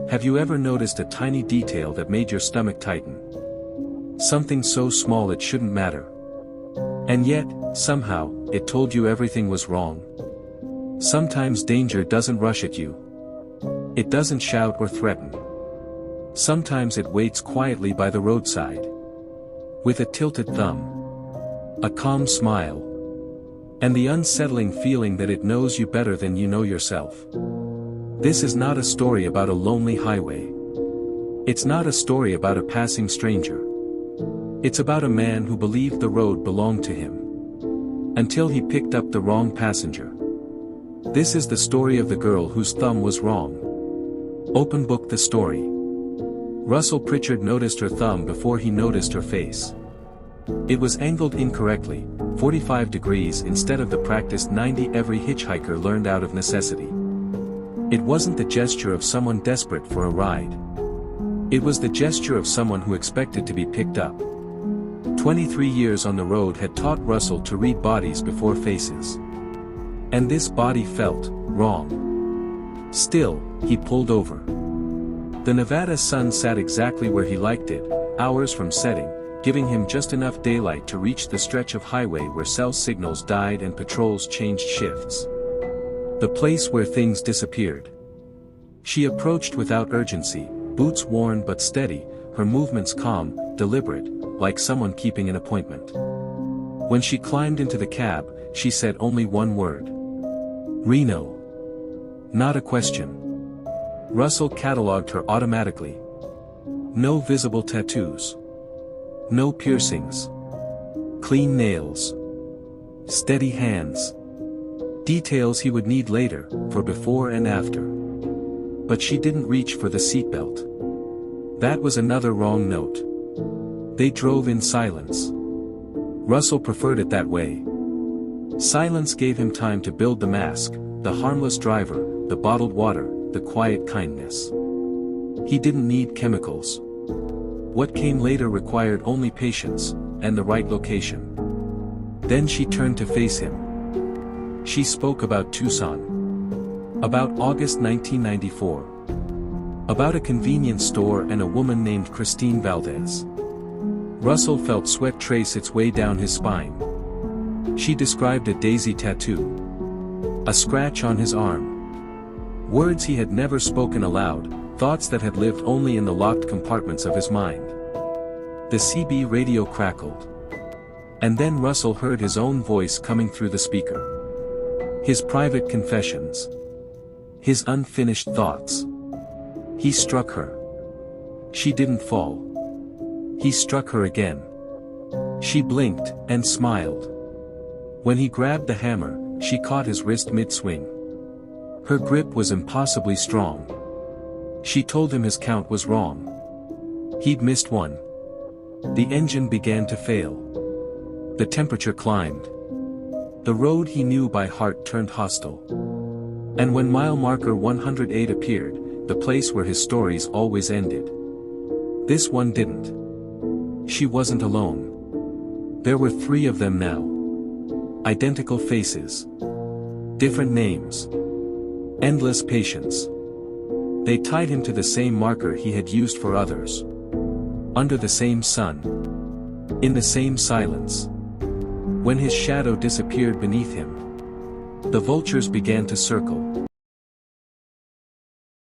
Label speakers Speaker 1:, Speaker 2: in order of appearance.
Speaker 1: Have you ever noticed a tiny detail that made your stomach tighten? Something so small it shouldn't matter. And yet, somehow, it told you everything was wrong. Sometimes danger doesn't rush at you. It doesn't shout or threaten. Sometimes it waits quietly by the roadside. With a tilted thumb, a calm smile, and the unsettling feeling that it knows you better than you know yourself. This is not a story about a lonely highway. It's not a story about a passing stranger. It's about a man who believed the road belonged to him, until he picked up the wrong passenger. This is the story of the girl whose thumb was wrong. Open book the story. Russell Pritchard noticed her thumb before he noticed her face. It was angled incorrectly, 45 degrees instead of the practiced 90 every hitchhiker learned out of necessity. It wasn't the gesture of someone desperate for a ride. It was the gesture of someone who expected to be picked up. 23 years on the road had taught Russell to read bodies before faces. And this body felt wrong. Still, he pulled over. The Nevada sun sat exactly where he liked it, hours from setting, giving him just enough daylight to reach the stretch of highway where cell signals died and patrols changed shifts. The place where things disappeared. She approached without urgency, boots worn but steady, her movements calm, deliberate, like someone keeping an appointment. When she climbed into the cab, she said only one word. Reno. Not a question. Russell catalogued her automatically. No visible tattoos. No piercings. Clean nails. Steady hands. Details he would need later, for before and after. But she didn't reach for the seatbelt. That was another wrong note. They drove in silence. Russell preferred it that way. Silence gave him time to build the mask, the harmless driver, the bottled water, the quiet kindness. He didn't need chemicals. What came later required only patience, and the right location. Then she turned to face him. She spoke about Tucson. About August 1994. About a convenience store and a woman named Christine Valdez. Russell felt sweat trace its way down his spine. She described a daisy tattoo. A scratch on his arm. Words he had never spoken aloud, thoughts that had lived only in the locked compartments of his mind. The CB radio crackled. And then Russell heard his own voice coming through the speaker. His private confessions. His unfinished thoughts. He struck her. She didn't fall. He struck her again. She blinked, and smiled. When he grabbed the hammer, she caught his wrist mid-swing. Her grip was impossibly strong. She told him his count was wrong. He'd missed one. The engine began to fail. The temperature climbed. The road he knew by heart turned hostile. And when mile marker 108 appeared, the place where his stories always ended. This one didn't. She wasn't alone. There were 3 of them now. Identical faces. Different names. Endless patience. They tied him to the same marker he had used for others. Under the same sun. In the same silence. When his shadow disappeared beneath him, the vultures began to circle.